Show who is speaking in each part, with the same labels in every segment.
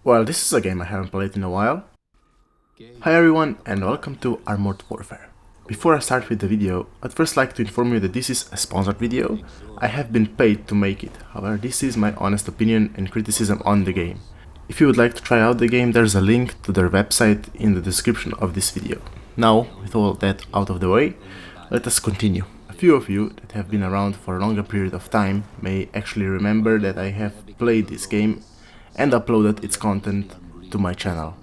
Speaker 1: Well, this is a game I haven't played in a while. Hi everyone and welcome to Armored Warfare. Before I start with the video, I'd first like to inform you that this is a sponsored video. I have been paid to make it, however this is my honest opinion and criticism on the game. If you would like to try out the game, there's a link to their website in the description of this video. Now, with all that out of the way, let us continue. A few of you that have been around for a longer period of time may actually remember that I have played this game and uploaded its content to my channel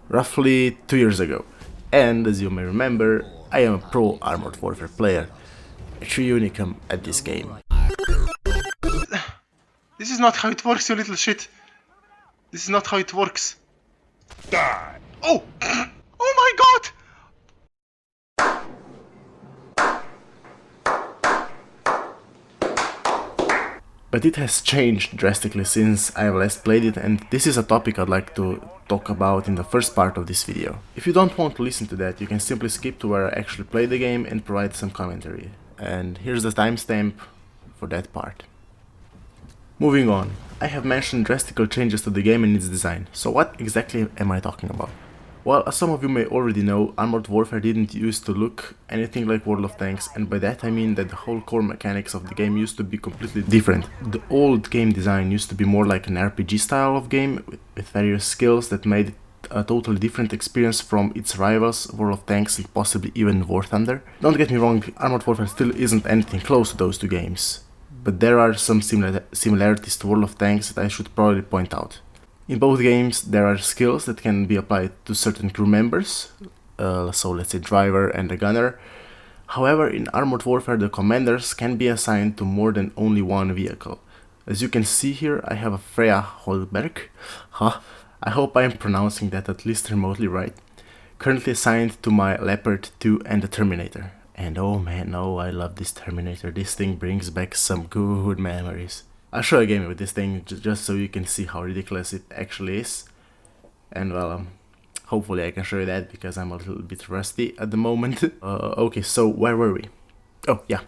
Speaker 1: roughly 2 years ago. And as you may remember, I am a pro Armored Warfare player, a true unicum at this game.
Speaker 2: This is not how it works, you little shit. This is not how it works. Die! Oh! Oh my god!
Speaker 1: But it has changed drastically since I have last played it, and this is a topic I'd like to talk about in the first part of this video. If you don't want to listen to that, you can simply skip to where I actually play the game and provide some commentary. And here's the timestamp for that part. Moving on, I have mentioned drastic changes to the game and its design, so what exactly am I talking about? Well, as some of you may already know, Armored Warfare didn't used to look anything like World of Tanks, and by that I mean that the whole core mechanics of the game used to be completely different. The old game design used to be more like an RPG style of game, with various skills that made it a totally different experience from its rivals, World of Tanks and possibly even War Thunder. Don't get me wrong, Armored Warfare still isn't anything close to those two games, but there are some similarities to World of Tanks that I should probably point out. In both games there are skills that can be applied to certain crew members, so let's say driver and a gunner. However, in Armored Warfare the commanders can be assigned to more than only one vehicle. As you can see here, I have a Freya Holberg, I hope I am pronouncing that at least remotely right, currently assigned to my Leopard 2 and the Terminator. And oh man, oh, I love this Terminator, this thing brings back some good memories. I'll show a game with this thing just so you can see how ridiculous it actually is. And well, hopefully I can show you that because I'm a little bit rusty at the moment. Okay, so where were we? Oh yeah,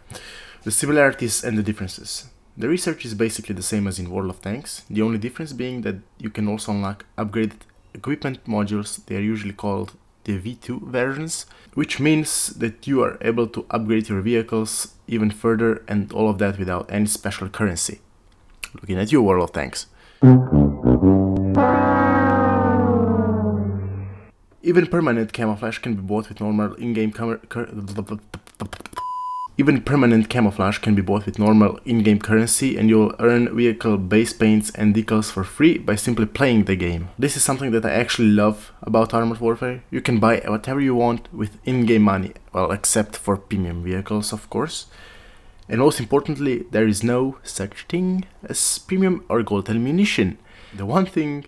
Speaker 1: the similarities and the differences. The research is basically the same as in World of Tanks, the only difference being that you can also unlock upgraded equipment modules. They are usually called the V2 versions, which means that you are able to upgrade your vehicles even further, and all of that without any special currency. Looking at you, World of Tanks. Even permanent camouflage can be bought with normal in-game currency, and you'll earn vehicle base paints and decals for free by simply playing the game. This is something that I actually love about Armored Warfare. You can buy whatever you want with in-game money, well, except for premium vehicles, of course. And most importantly, there is no such thing as premium or gold ammunition. The one thing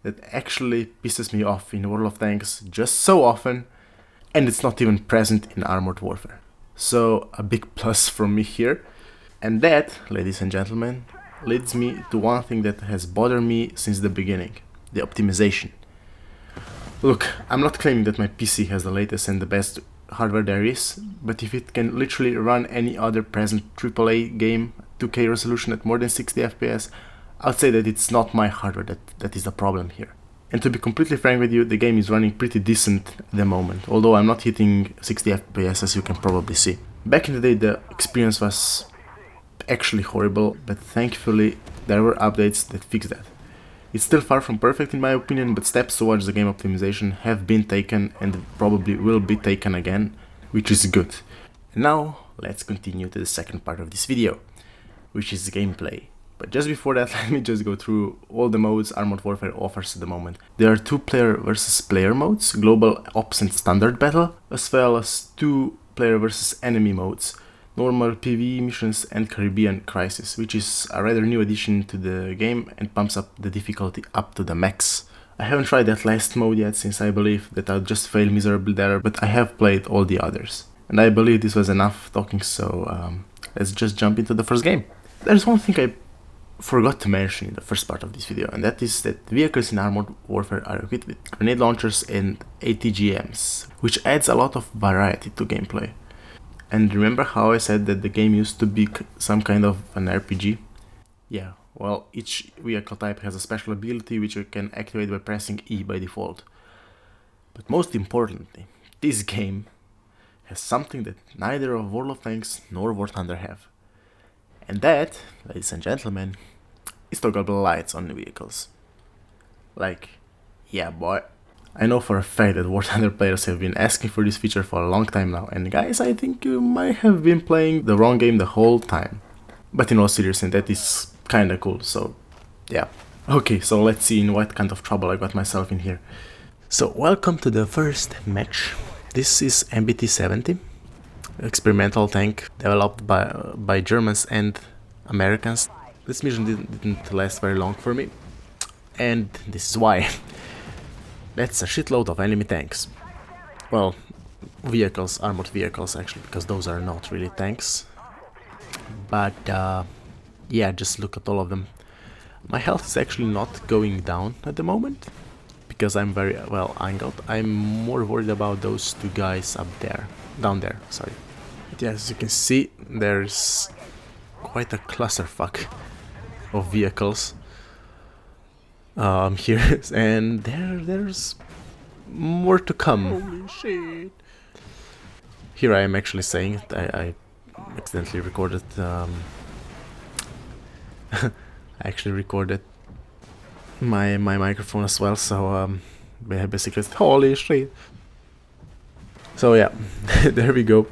Speaker 1: that actually pisses me off in World of Tanks just so often, and it's not even present in Armored Warfare. So a big plus from me here. And that, ladies and gentlemen, leads me to one thing that has bothered me since the beginning: the optimization. Look, I'm not claiming that my PC has the latest and the best hardware there is, but if it can literally run any other present AAA game 2K resolution at more than 60 FPS, I'll say that it's not my hardware that is the problem here. And to be completely frank with you, the game is running pretty decent at the moment, although I'm not hitting 60 FPS as you can probably see. Back in the day the experience was actually horrible, but thankfully there were updates that fixed that. It's still far from perfect in my opinion, but steps towards the game optimization have been taken and probably will be taken again, which is good. And now let's continue to the second part of this video, which is gameplay. But just before that, let me just go through all the modes Armored Warfare offers at the moment. There are 2 player versus player modes, Global Ops and Standard Battle, as well as 2 player versus enemy modes, Normal PvE missions and Caribbean Crisis, which is a rather new addition to the game and pumps up the difficulty up to the max. I haven't tried that last mode yet, since I believe that I'll just fail miserably there, but I have played all the others. And I believe this was enough talking, so let's just jump into the first game. There's one thing I forgot to mention in the first part of this video, and that is that vehicles in Armored Warfare are equipped with grenade launchers and ATGMs, which adds a lot of variety to gameplay. And remember how I said that the game used to be some kind of an RPG? Yeah, Well, each vehicle type has a special ability which you can activate by pressing E by default. But most importantly, this game has something that neither of World of Tanks nor War Thunder have. And that, ladies and gentlemen, is toggleable lights on the vehicles. Like, yeah boy. I know for a fact that War Thunder players have been asking for this feature for a long time now, and guys, I think you might have been playing the wrong game the whole time. But in all seriousness, that is kinda cool, so yeah. Okay, so let's see in what kind of trouble I got myself in here. So welcome to the first match. This is MBT-70, experimental tank developed by Germans and Americans. This mission didn't last very long for me, and this is why. That's a shitload of enemy tanks. Well, vehicles, armored vehicles actually, because those are not really tanks. But yeah, just look at all of them. My health is actually not going down at the moment, because I'm very well angled. I'm more worried about those two guys up there, down there, sorry. But yeah, as you can see, there's quite a clusterfuck of vehicles here, and there's more to come. Holy shit. Here I am actually saying it. I accidentally recorded I actually recorded my microphone as well, so basically holy shit. So yeah, there we go.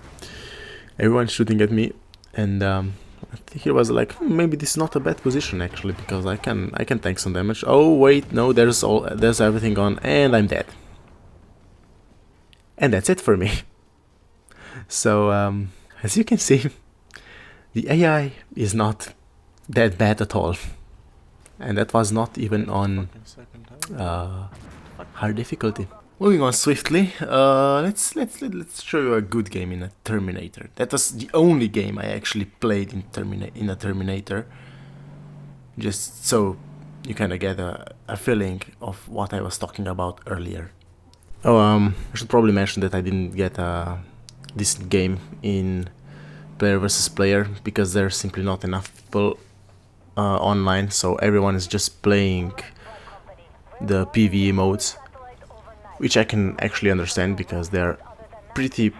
Speaker 1: Everyone's shooting at me, and I think he was like, maybe this is not a bad position actually, because I can tank some damage. Oh wait, no, there's everything gone, and I'm dead. And that's it for me. So as you can see, the AI is not that bad at all, and that was not even on hard difficulty. Moving on swiftly, let's show you a good game in a Terminator. That was the only game I actually played in a Terminator, just so you kind of get a feeling of what I was talking about earlier. Oh, I should probably mention that I didn't get a decent game in player versus player because there's simply not enough people online, so everyone is just playing the PvE modes, which I can actually understand because they're pretty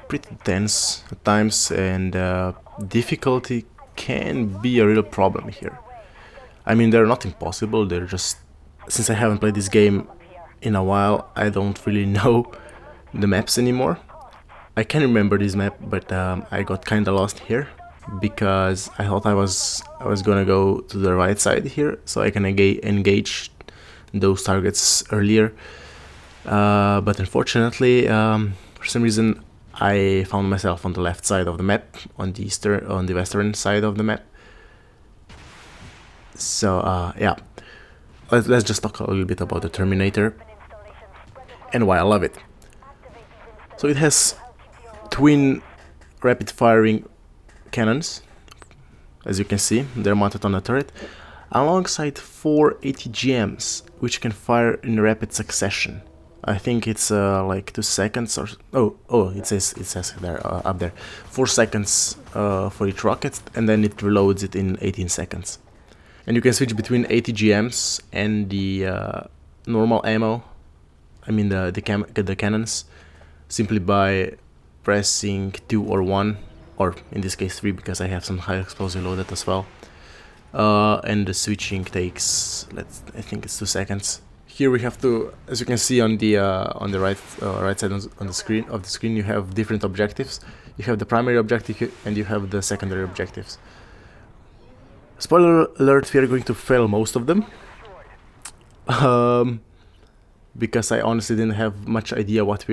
Speaker 1: tense at times, and difficulty can be a real problem here. I mean, they're not impossible, they're just, since I haven't played this game in a while, I don't really know the maps anymore. I can remember this map, but I got kinda lost here because I thought I was gonna go to the right side here so I can engage those targets earlier. But unfortunately, for some reason, I found myself on the left side of the map, on the western side of the map. So yeah, let's just talk a little bit about the Terminator and why I love it. So it has twin rapid-firing cannons, as you can see, they're mounted on a turret, alongside 4 ATGMs, which can fire in rapid succession. I think it's like 2 seconds or it says there up there 4 seconds for each rocket, and then it reloads it in 18 seconds. And you can switch between ATGMs and the normal ammo, I mean the cannons, simply by pressing 2 or 1, or in this case 3 because I have some high explosive loaded as well. And the switching takes, I think it's 2 seconds. Here we have to, as you can see on the right side on the screen, you have different objectives. You have the primary objective and you have the secondary objectives. Spoiler alert: we are going to fail most of them, because I honestly didn't have much idea what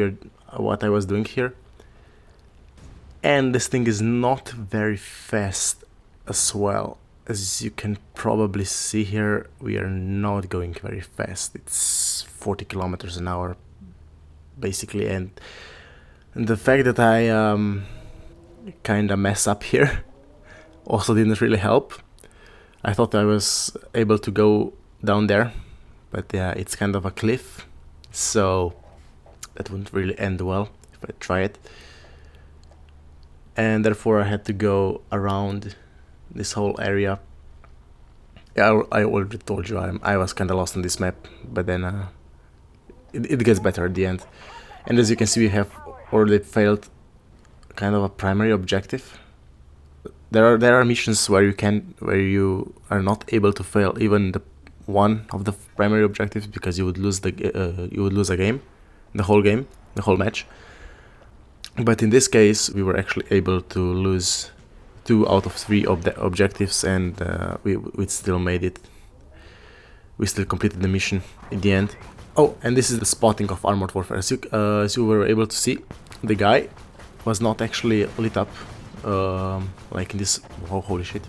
Speaker 1: I was doing here. And this thing is not very fast as well. As you can probably see here, we are not going very fast. It's 40 kilometers an hour, basically, and the fact that I kinda mess up here also didn't really help. I thought I was able to go down there, but yeah, it's kind of a cliff, so that wouldn't really end well if I try it. And therefore I had to go around this whole area Yeah, I already told you I was kind of lost on this map, but then it gets better at the end. And as you can see, we have already failed kind of a primary objective. There are missions where you are not able to fail even one of the primary objectives because you would lose a game, the whole match. But in this case, we were actually able to lose 2 out of 3 of the objectives, and we still made it. We still completed the mission in the end. Oh, and this is the spotting of Armored Warfare. As you were able to see, the guy was not actually lit up like in this. Oh, holy shit.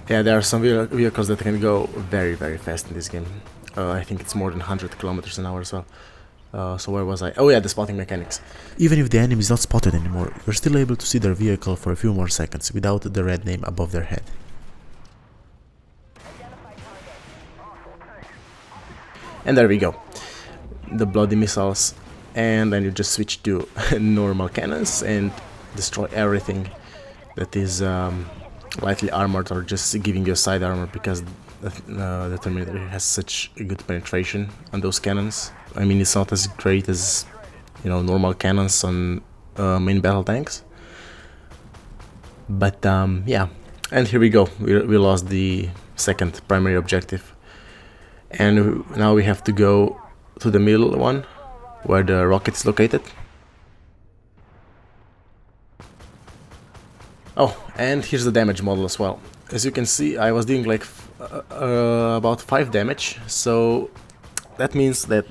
Speaker 1: Yeah, there are some vehicles that can go very, very fast in this game. I think it's more than 100 kilometers an hour as well. So where was I? Oh yeah, the spotting mechanics. Even if the enemy is not spotted anymore, you're still able to see their vehicle for a few more seconds without the red name above their head. And there we go. The bloody missiles. And then you just switch to normal cannons and destroy everything that is lightly armored or just giving you a side armor, because the Terminator has such a good penetration on those cannons. I mean, it's not as great as, you know, normal cannons on main battle tanks. But yeah, and here we go. We lost the second primary objective. And now we have to go to the middle one, where the rocket is located. Oh, and here's the damage model as well. As you can see, I was doing like about 5 damage, so that means that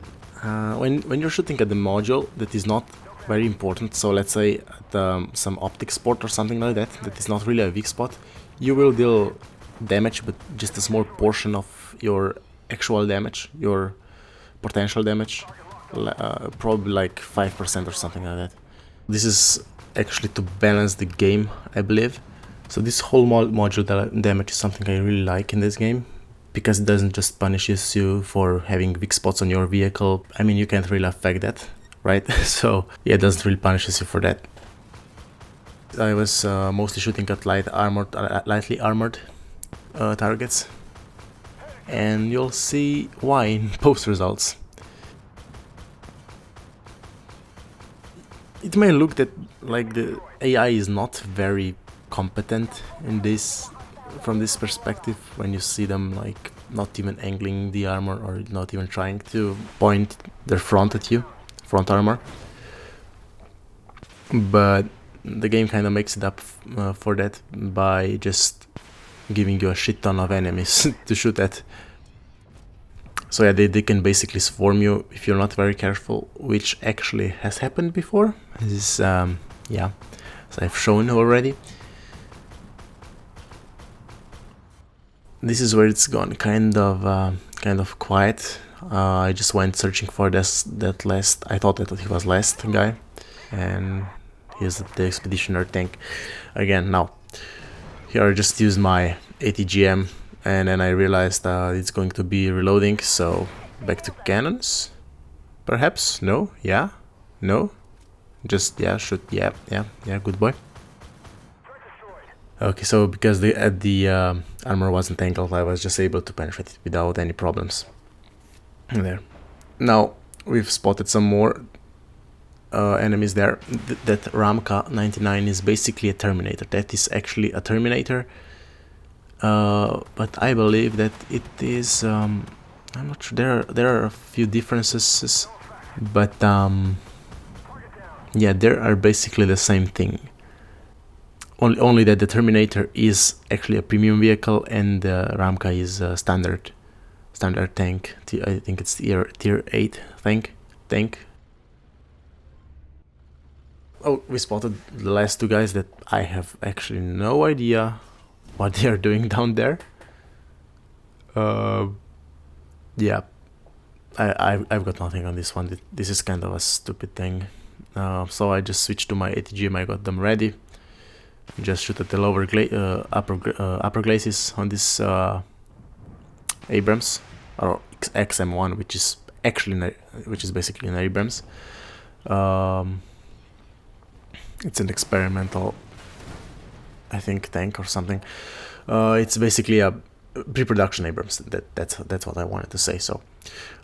Speaker 1: when you're shooting at the module, that is not very important. So let's say at some optic spot or something like that, that is not really a weak spot, you will deal damage, but just a small portion of your actual damage, your potential damage, probably like 5% or something like that. This is actually to balance the game, I believe. So this whole module damage is something I really like in this game, because it doesn't just punishes you for having weak spots on your vehicle. I mean, you can't really affect that, right? So yeah, it doesn't really punishes you for that. I was mostly shooting at lightly armored targets, and you'll see why in post results. It may look that like the AI is not very competent in this, from this perspective, when you see them like not even angling the armor or not even trying to point their front at you, front armor. But the game kind of makes it up for that by just giving you a shit ton of enemies to shoot at. So yeah, they can basically swarm you if you're not very careful, which actually has happened before. This is, yeah, as I've shown already. This is where it's gone kind of quiet. I just went searching for that last. I thought that he was last guy, and here's the expeditioner tank again. Now, here I just used my ATGM. And then I realized it's going to be reloading, so back to cannons. Perhaps? No? Yeah? No? Just, yeah, shoot, yeah, good boy. Okay, so because the armor wasn't angled, I was just able to penetrate it without any problems. There. Now, we've spotted some more enemies there. That Ramka 99 is basically a Terminator. That is actually a Terminator. But I believe that it is, I'm not sure, there are a few differences, but yeah, there are basically the same thing. Only that the Terminator is actually a premium vehicle and the Ramka is a standard tank. I think it's tier 8 tank. Oh, we spotted the last 2 guys that I have actually no idea what they are doing down there. Yeah, I've got nothing on this one. This is kind of a stupid thing. So I just switched to my ATGM. I got them ready. Just shoot at the lower upper glacis on this Abrams or XM1, which is basically an Abrams. It's an experimental, I think, tank or something. It's basically a pre-production Abrams. That's what I wanted to say. So,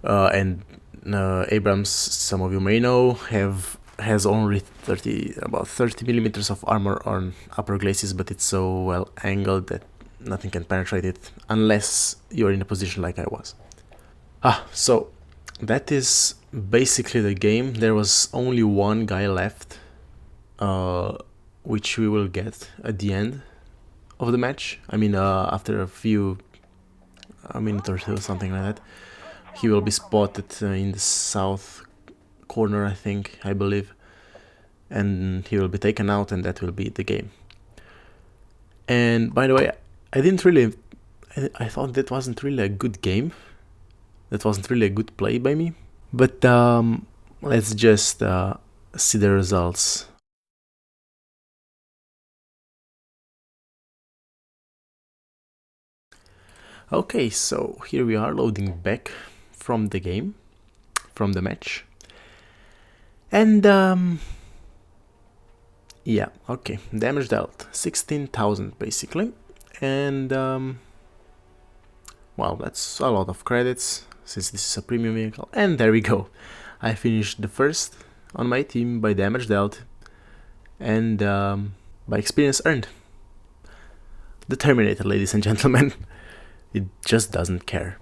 Speaker 1: and Abrams, some of you may know, has only about 30 millimeters of armor on upper glacis, but it's so well angled that nothing can penetrate it unless you're in a position like I was. So that is basically the game. There was only one guy left, which we will get at the end of the match. I mean, after a minute or two, something like that. He will be spotted in the south corner, I believe, and he will be taken out, and that will be the game. And by the way, I thought that wasn't really a good game. That wasn't really a good play by me. But let's just see the results. Okay, so here we are loading back from the game, from the match. And yeah, okay, damage dealt 16,000 basically. And well, that's a lot of credits since this is a premium vehicle. And there we go, I finished the first on my team by damage dealt and by experience earned. The Terminator, ladies and gentlemen. It just doesn't care.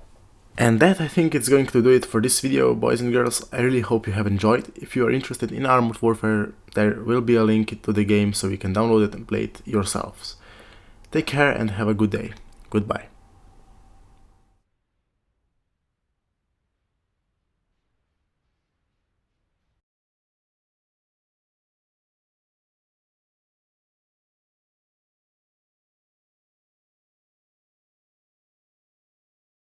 Speaker 1: And that, I think, it's going to do it for this video, boys and girls. I really hope you have enjoyed. If you are interested in Armored Warfare, there will be a link to the game so you can download it and play it yourselves. Take care and have a good day. Goodbye.